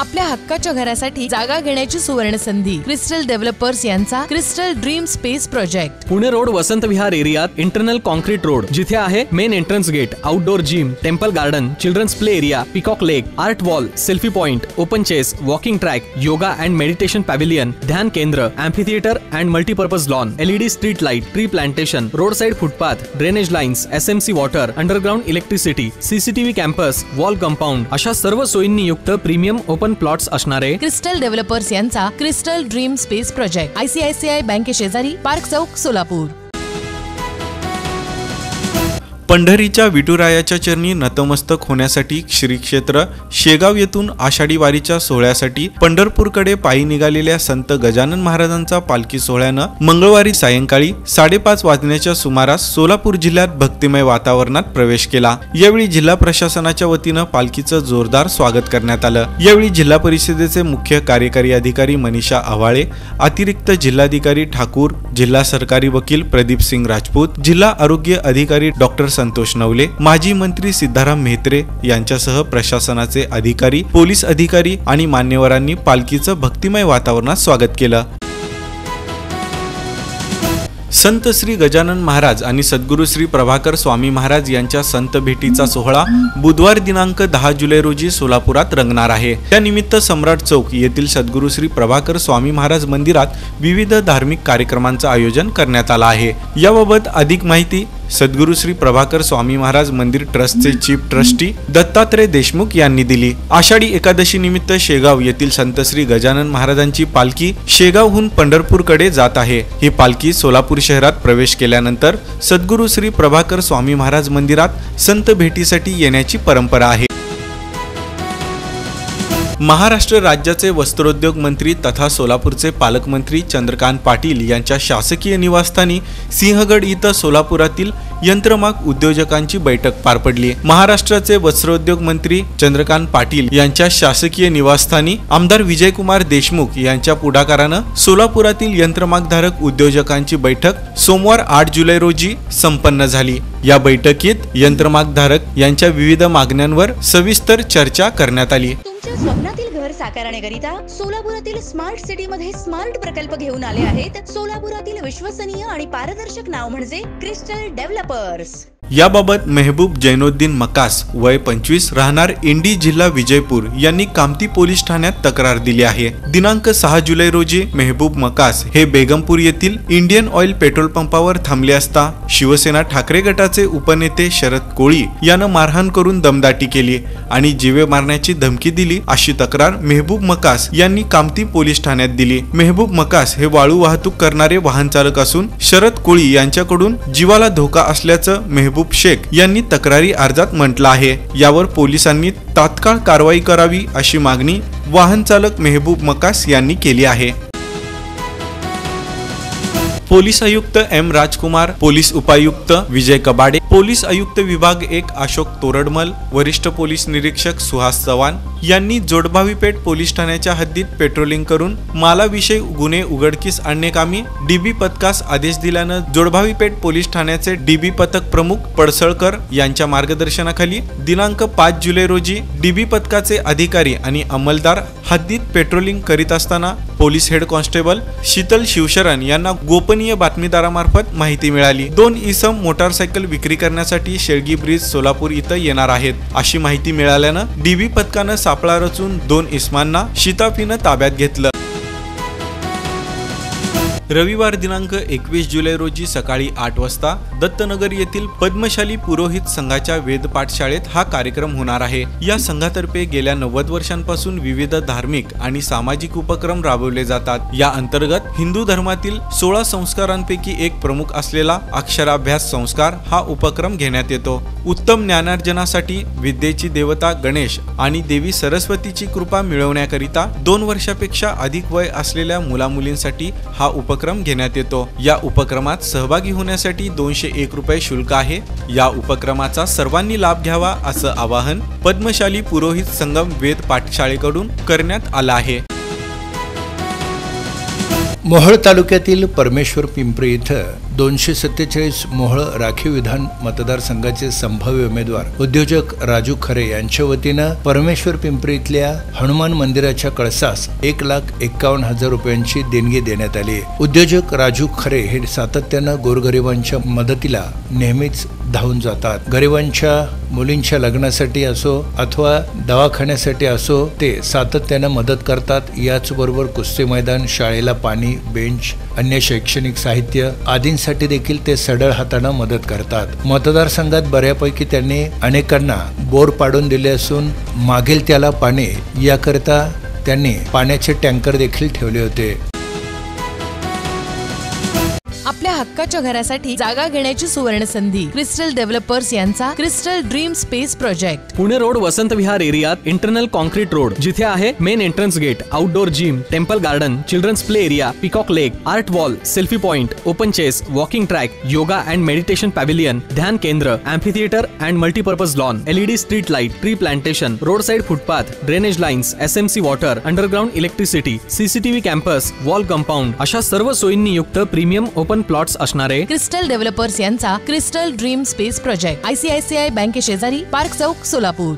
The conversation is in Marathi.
आपल्या हक्काच्या घरासाठी जागा घेण्याची सुवर्ण संधी। क्रिस्टल डेव्हलपर्स यांचा crystal dream space project. Pune road Vasant Vihar एरियात इंटरनल कॉन्क्रीट रोड, जिथे आहे main entrance gate, outdoor gym, temple garden, children's play area, peacock lake, art wall, selfie point, open chess, walking track, yoga and meditation pavilion, ध्यान केंद्र, amphitheatre and multipurpose lawn, LED street light, tree plantation, road side footpath, drainage lines, SMC water, underground electricity, CCTV campus, wall compound अशा सर्व सोयींनी युक्त प्रीमियम ओपन प्लॉट्स असणारे क्रिस्टल डेव्हलपर्स यांचा crystal dream space project, ICICI बँके शेजारी, पार्क चौक, सोलापूर। पंढरीच्या विठुरायाच्या चरणी नतमस्तक होण्यासाठी श्री क्षेत्र शेगाव येथून आषाढी वारीच्या सोहळ्यासाठी पंढरपूरकडे पायी निघालेल्या संत गजानन महाराजांचा पालखी सोहळ्यानं मंगळवारी सायंकाळी 5:30 वाजण्याच्या सुमारास सोलापूर जिल्ह्यात भक्तिमय वातावरणात प्रवेश केला। यावेळी जिल्हा प्रशासनाच्या वतीनं पालखीचं जोरदार स्वागत करण्यात आलं। यावेळी जिल्हा परिषदेचे मुख्य कार्यकारी अधिकारी मनीषा आव्हाळे, अतिरिक्त जिल्हाधिकारी ठाकूर, जिल्हा सरकारी वकील प्रदीप सिंग राजपूत, जिल्हा आरोग्य अधिकारी डॉक्टर संतोष नवले, माजी मंत्री सिद्धाराम मेहत्रे यांच्यासह प्रशासनाचे अधिकारी, पोलीस अधिकारी आणि मान्यवरांनी पालखीचं भक्तिमय वातावरणात स्वागत केलं। संत श्री गजानन महाराज आणि सद्गुरू श्री प्रभाकर स्वामी महाराज यांच्या संत भेटीचा सोहळा बुधवार दिनांक 10 जुलै रोजी सोलापुरात रंगणार आहे। त्यानिमित्त सम्राट चौक येथील सद्गुरू श्री प्रभाकर स्वामी महाराज मंदिरात विविध धार्मिक कार्यक्रमांचं आयोजन करण्यात आलं आहे। याबाबत अधिक माहिती सद्गुरू श्री प्रभाकर स्वामी महाराज मंदिर ट्रस्टचे चीफ ट्रस्टी दत्तात्रय देशमुख यांनी दिली। आषाढी एकादशी निमित्त शेगाव येथील संत श्री गजानन महाराजांची पालखी शेगावहून पंढरपूरकडे जात आहे। ही पालखी सोलापूर शहरात प्रवेश केल्यानंतर सद्गुरू श्री प्रभाकर स्वामी महाराज मंदिरात संत भेटीसाठी येण्याची परंपरा आहे। महाराष्ट्र राज्याचे वस्त्रोद्योग मंत्री तथा सोलापूरचे पालकमंत्री चंद्रकांत पाटील यांच्या शासकीय निवासस्थानी सिंहगड इथं सोलापुरातील यंत्रमाग उद्योजकांची बैठक पार पडली। महाराष्ट्राचे वस्त्रोद्योग मंत्री चंद्रकांत पाटील यांच्या शासकीय निवासस्थानी आमदार विजयकुमार देशमुख यांच्या पुढाकारानं सोलापुरातील यंत्रमागधारक उद्योजकांची बैठक सोमवार 8 जुलै रोजी संपन्न झाली। या बैठकीत यंत्रमागधारक यांच्या विविध मागण्यांवर सविस्तर चर्चा करण्यात आली। स्वप्नातील घर साकारण्याकरिता सोलापुरातील स्मार्ट सिटी मध्ये स्मार्ट प्रकल्प घेऊन आले आहेत। सोलापुरातील विश्वसनीय आणि पारदर्शक नाव म्हणजे क्रिस्टल डेव्हलपर्स। याबाबत मेहबूब जैनुद्दीन मकास वय 25 राहणार इंडी जिल्हा विजयपूर यांनी कामती पोलीस ठाण्यात तक्रार दिली आहे। दिनांक 6 जुलै रोजी मेहबूब मकास हे बेगमपूर येथील इंडियन ऑइल पेट्रोल पंपावर थांबले असता शिवसेना ठाकरे गटाचे उपनेते शरद कोळी यानं मारहाण करून दमदाटी केली आणि जीवे मारण्याची धमकी दिली अशी तक्रार मेहबूब मकास यांनी कामती पोलीस ठाण्यात दिली। मेहबूब मकास हे वाळू वाहतूक करणारे वाहन चालक असून शरद कोळी यांच्याकडून जीवाला धोका असल्याचं मेहबूब शेख यांनी तक्रारी अर्जात म्हटलं आहे। यावर पोलिसांनी तात्काळ कारवाई करावी अशी मागणी वाहन चालक मेहबूब मकास यांनी केली आहे। पोलीस आयुक्त एम राजकुमार, पोलीस उपायुक्त विजय कबाडे, पोलीस आयुक्त विभाग 1 अशोक तोरडमल, वरिष्ठ पोलीस निरीक्षक सुहास चव्हाण यांनी जोडभावीपेठ पोलीस ठाण्याच्या हद्दीत पेट्रोलिंग करून मालाविषयी गुन्हे उघडकीस आणण्याकामी DB पथकास आदेश दिल्यानं जोडभावीपेठ पोलीस ठाण्याचे DB पथक प्रमुख पडसळकर यांच्या मार्गदर्शनाखाली दिनांक 5 जुलै रोजी DB पथकाचे अधिकारी आणि अंमलदार हद्दीत पेट्रोलिंग करीत असताना police head constable Sheetal Shivsharan यांना गोपनीय बातमीदारामार्फत माहिती मिळाली। 2 इसम मोटारसायकल विक्री करण्यासाठी शेळगी ब्रिज सोलापूर इथं येणार आहेत अशी माहिती मिळाल्यानं DB पथकानं सापळा रचून 2 इसमांना शिताफीनं ताब्यात घेतलं। रविवार दिनांक 21 जुलै रोजी सकाळी 8 वाजता दत्तनगर येथील पद्मशाली पुरोहित संघाच्या वेद पाठशाळेत हा कार्यक्रम होणार आहे। या संघातर्फे गेल्या 90 वर्षांपासून विविध धार्मिक आणि सामाजिक उपक्रम राबवले जातात। या अंतर्गत हिंदू धर्मातील 16 संस्कारांपैकी एक प्रमुख असलेला अक्षराभ्यास संस्कार हा उपक्रम घेण्यात येतो। उत्तम ज्ञानार्जनासाठी विद्येची देवता गणेश आणि देवी सरस्वतीची कृपा मिळवण्याकरिता 2 वर्षापेक्षा अधिक वय असलेल्या मुलामुलींसाठी हा उपक्रम घेण्यात येतो। या उपक्रमात सहभागी होण्यासाठी 201 रुपये शुल्क आहे। या उपक्रमाचा सर्वांनी लाभ घ्यावा असं आवाहन पद्मशाली पुरोहित संगम वेद पाठशाळेकडून करण्यात आलं आहे। मोहोळ तालुक्यातील परमेश्वर पिंपरी इथं 247 मोहोळ राखीव विधान मतदारसंघाचे संभाव्य उमेदवार उद्योजक राजू खरे यांच्या वतीनं परमेश्वर पिंपरी इथल्या हनुमान मंदिराच्या कळसास 1,51,000 रुपयांची देणगी देण्यात आली। उद्योजक राजू खरे हे सातत्यानं गोरगरिबांच्या मदतीला नेहमीच धावून जातात। गरिबांच्या मुलींच्या लग्नासाठी असो अथवा दवाखान्यासाठी असो ते सातत्यानं मदत करतात। याचबरोबर कुस्ती मैदान, शाळेला पाणी, बेंच, अन्य शैक्षणिक साहित्य आदींसाठी देखील ते सढळ हाताने मदत करतात। मतदारसंघात बऱ्यापैकी त्यांनी अनेकांना बोर पाडून दिले असून मागेल त्याला पाणी याकरता त्यांनी पाण्याचे टँकर देखील ठेवले होते। आपल्या हक्काच्या घरासाठी जागा घेण्याची सुवर्ण संधी क्रिस्टल डेव्हलपर्स यांचा crystal dream space project. Pune road Vasant Vihar एरियात इंटरनल कॉन्क्रीट रोड, जिथे आहे main entrance gate, outdoor gym, temple garden, children's play area, peacock lake, art wall, selfie point, open chess, walking track, yoga and meditation pavilion, ध्यान केंद्र, amphitheatre and multipurpose lawn, LED street light, tree plantation, road side footpath, drainage lines, SMC water, underground electricity, CCTV campus, wall compound अशा सर्व सोयींनी युक्त प्रीमियम ओपन प्लॉट्स असणारे क्रिस्टल डेव्हलपर्स यांचा crystal dream space project ICICI बँके शेजारी, पार्क चौक, सोलापूर।